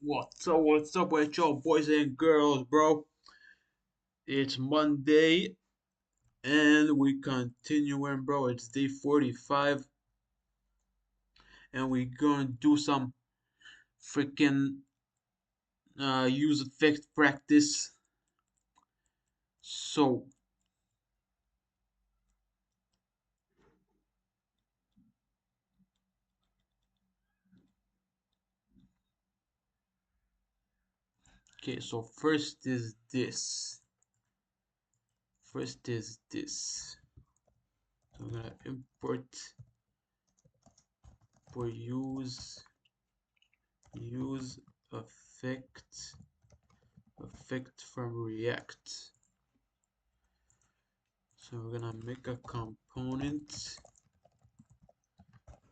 What's up with y'all boys and girls, bro? It's Monday and we continuing, bro. It's day 45 and we gonna do some freaking use effect practice. So, okay, so first is this. First is this. So I'm gonna import for use effect from React. So we're gonna make a component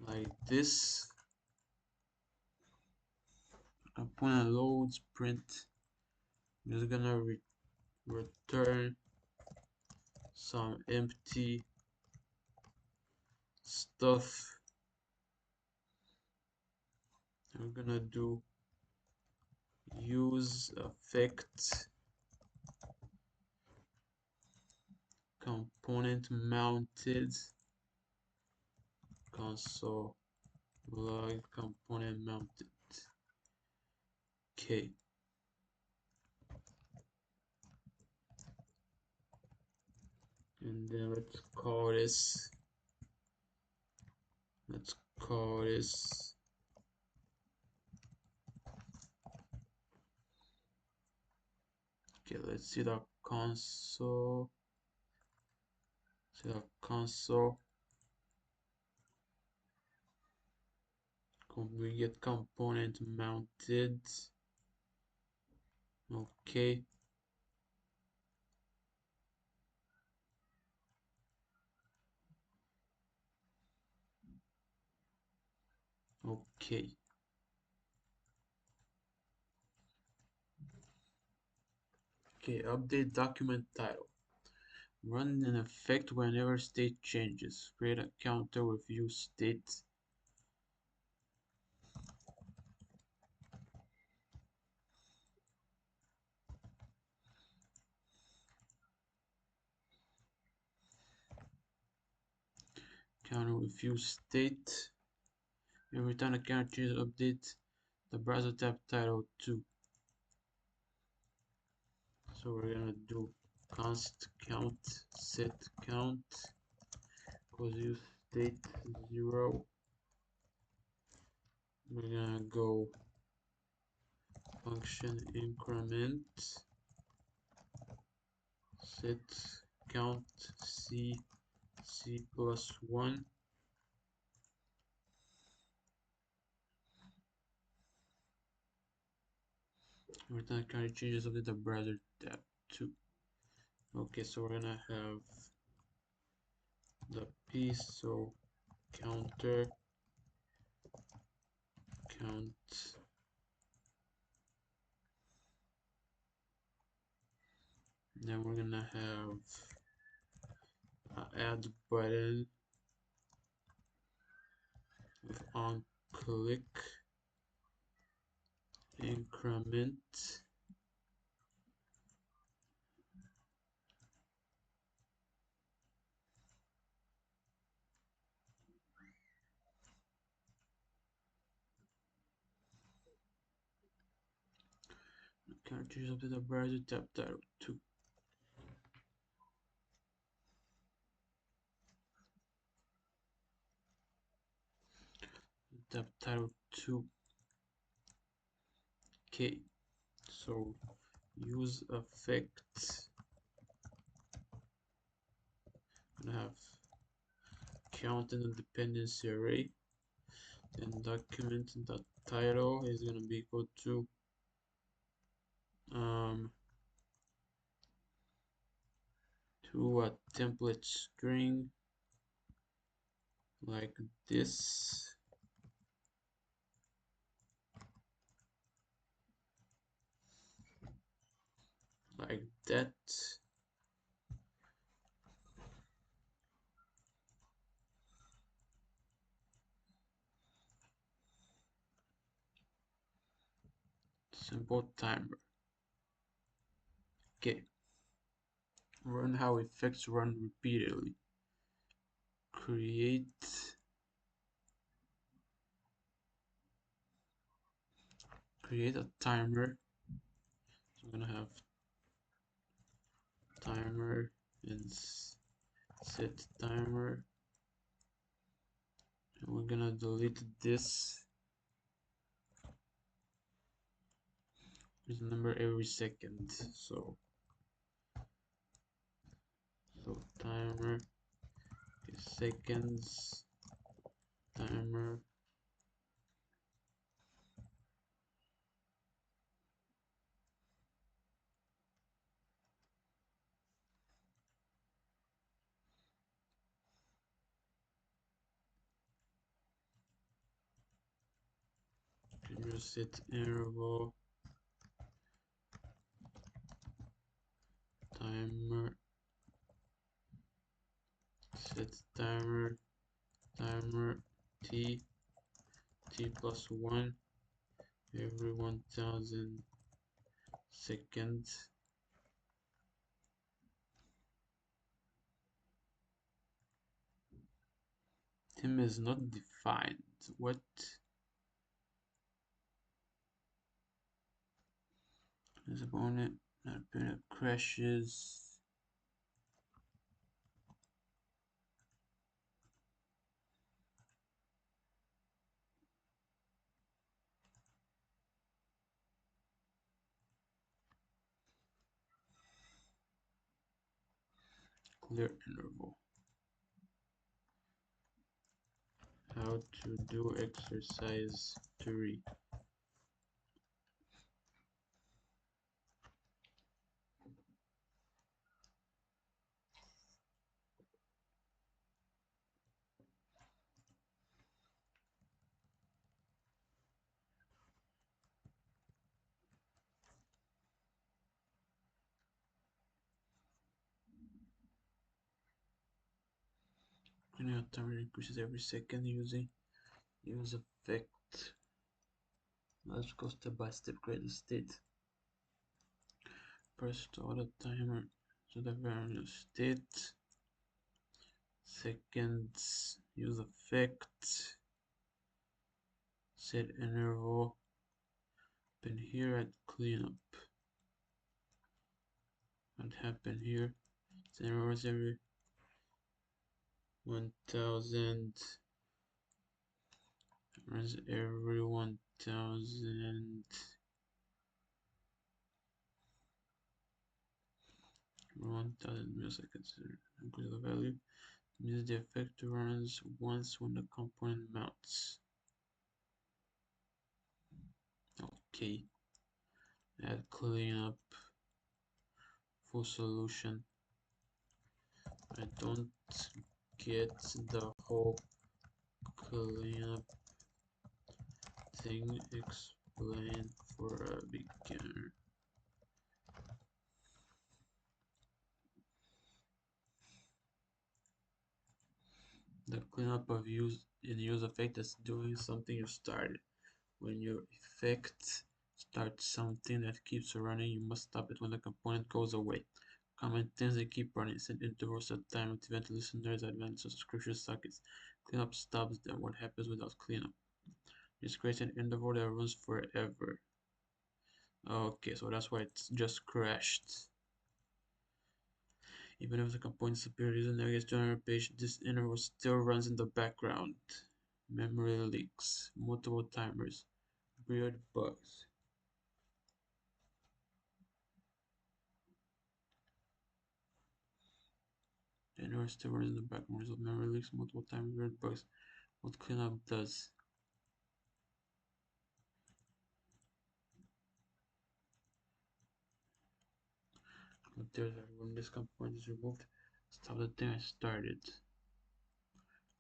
like this. Component loads print. I'm just gonna return some empty stuff. I'm gonna do use effect component mounted console log component mounted. Okay. And then let's call this okay, let's see the console. See the console. We get component mounted. Okay. Okay. Okay, update document title. Run an effect whenever state changes. Create a counter with view state. Counter with view state. Every time the counter changes, update the browser tab title too. So we're gonna do const count set count equals use state 0. We're gonna go function increment set count c plus 1. Every time the counter changes, update the browser tab too. Okay, so we're gonna have the piece, so counter count, then we're gonna have add button with on click increment characters up to the browser tab title 2. Tab title 2. Okay, so use effect. I'm gonna have count in the dependency array, and document the title is gonna be equal to a template string like this, like that. simple timer. Okay, run how effects run repeatedly. Create a timer. So I'm gonna have timer and set timer, and we're gonna delete this number every second. So timer is seconds, timer. Can you set interval timer, set timer, timer t plus 1 every 1000 seconds. Tim is not defined. What? Is opponent not opponent crashes? Clear interval. How to do exercise 3. Linear timer increases every second using use effect. Let's go step by step. Create the state. Press start the timer to the variable state. Seconds. Use effect. Set interval. Then here at cleanup. What happened here? Set intervals every 1000. Runs every 1000. 1000 milliseconds. Increase the value. Means the effect runs once when the component mounts. Okay. Add cleanup. Full solution. I don't get the whole cleanup thing. Explain for a beginner. The cleanup of use effect is doing something you started. When your effect starts something that keeps running, you must stop it when the component goes away. Comment things that keep running. Set intervals at time to event listeners, advanced subscription sockets. Cleanup stops then what happens without cleanup. Just create an interval that runs forever. Okay, so that's why it's just crashed. Even if the component disappears using Navigator to another page, this interval still runs in the background. Memory leaks, multiple timers, weird bugs. The interval still runs in the background of memory leaks, multiple timers, weird bugs. What cleanup does. When this component is removed, stop the thing I started.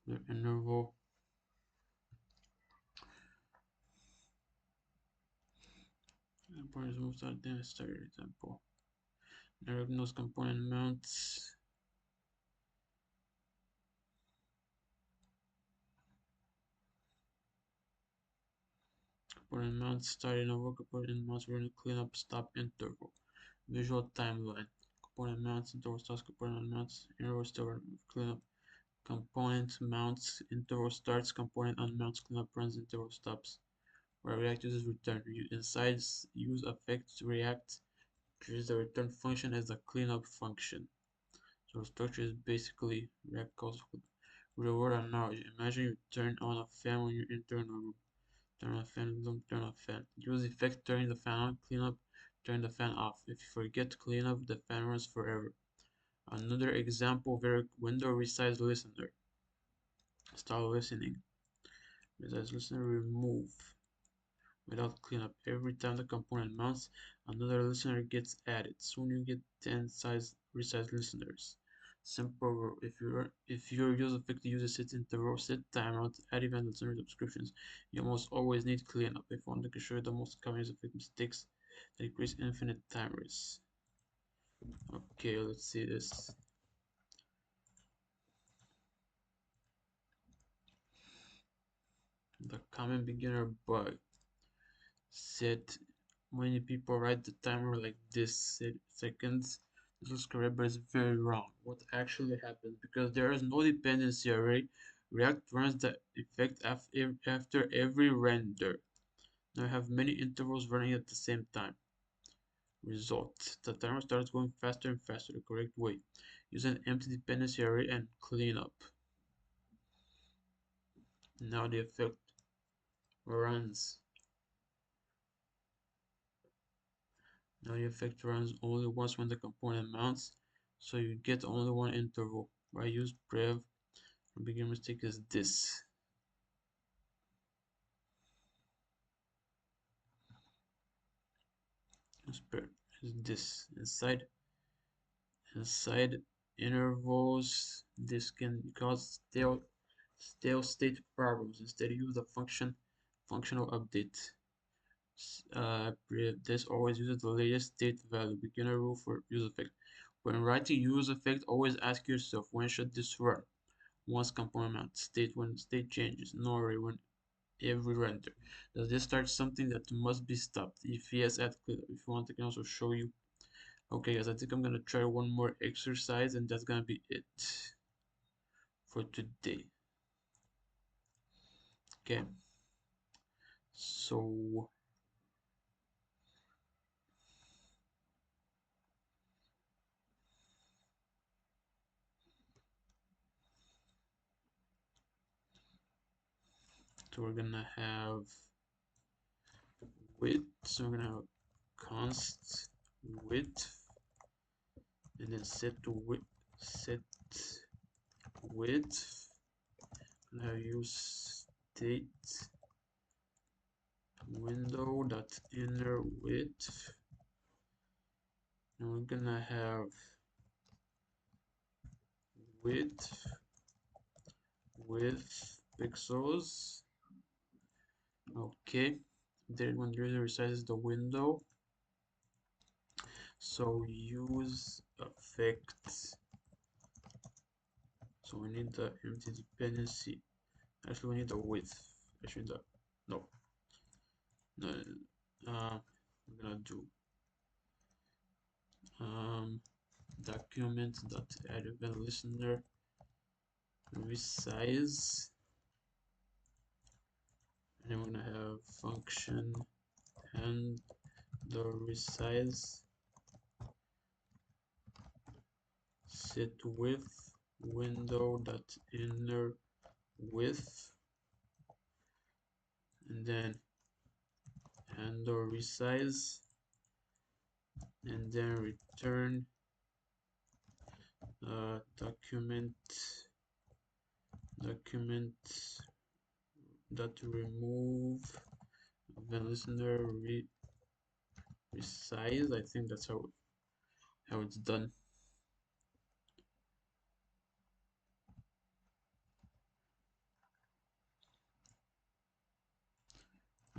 The interval. Component is removed, stop the thing I started. Example. Diagnose component mounts. Component mount starting over. Component mounts running cleanup stop interval. Visual timeline. Component mounts interval starts. Component mounts interval still cleanup. Component mounts interval starts. Component unmounts cleanup runs interval stops. Where React uses return. Inside use effects React treats the return function as a cleanup function. So the structure is basically React calls with real world analogy. Imagine you turn on a fan when you enter a room. Turn on a fan, don't turn on a fan. Use effect turning the fan on, clean up, turn the fan off. If you forget to clean up, the fan runs forever. Another example, very window resize listener. Start listening. Resize listener remove without cleanup. Every time the component mounts, another listener gets added. Soon you get 10 size resize listeners. Simple. If your user effect uses set interval, set timeout, add event listener subscriptions, you almost always need cleanup. If one can show you the most common user effect mistakes that increase infinite time race. Okay, let's see this. The common beginner bug. Set many people write the timer like this, seconds. This is correct, but it's very wrong. What actually happens, because there is no dependency array, React runs the effect after every render. Now I have many intervals running at the same time. Result: the timer starts going faster and faster the correct way. Use an empty dependency array and clean up. Now the effect runs. Now the effect runs only once when the component mounts, so you get only one interval. I use prev. The beginner mistake is this. Is this inside intervals? This can cause stale state problems. Instead, use the functional update. This always uses the latest state value. Beginner rule for use effect. When writing use effect, always ask yourself, when should this run? Once component mount, state when state changes, no array when every render. Does this start something that must be stopped? If yes, add cleanup. If you want, I can also show you. Okay, guys, I think I'm gonna try one more exercise, and that's gonna be it for today. Okay, so we're gonna have width. So we're gonna have const width, and then set width. Now use state window dot inner width, and we're gonna have width with pixels. Okay, then when the user resizes the window, so use effects. So we need the empty dependency. Actually, we need the width. Actually, no. I'm gonna do document dot add event listener resize, and then we're gonna have function and the resize set width window dot inner width, and then handle resize, and then return document that remove event listener resize. I think that's how it's done.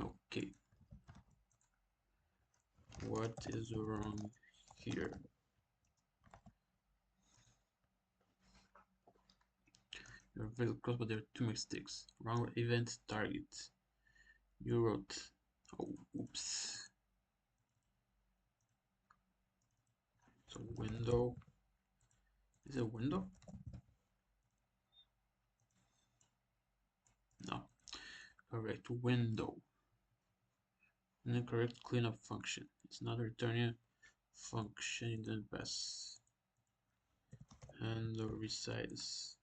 Okay, what is wrong here? You're very close, but there are two mistakes. Wrong event target. You wrote Oops. So window. Is it window? No. Correct. Window. Incorrect cleanup function. It's not returning a function you didn't pass. And the resize.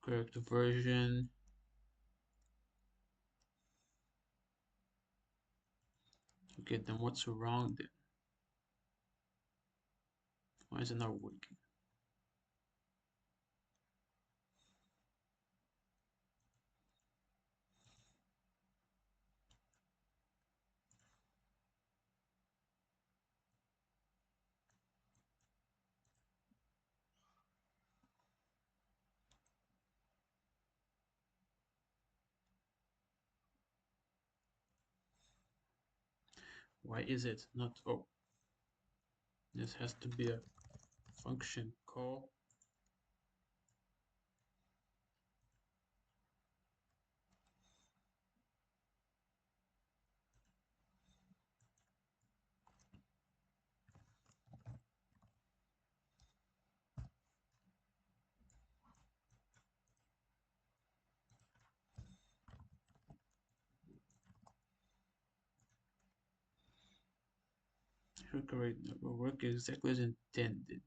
Correct version. Okay, then what's wrong then? Why is it not working? Why is it not? Oh, this has to be a function call. Correct, will work exactly as intended.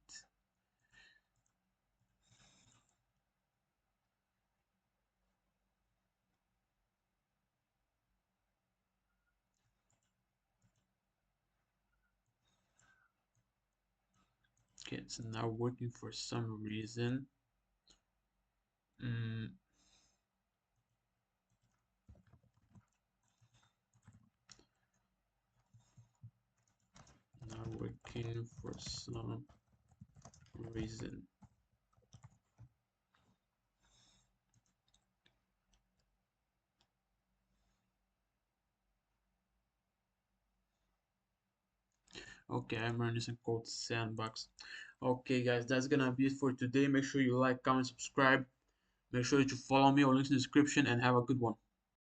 Okay, it's not working for some reason. Not working for some reason. Okay, I'm running some code sandbox. Okay, guys, that's gonna be it for today. Make sure you like, comment, subscribe. Make sure that you follow me or links in the description and have a good one.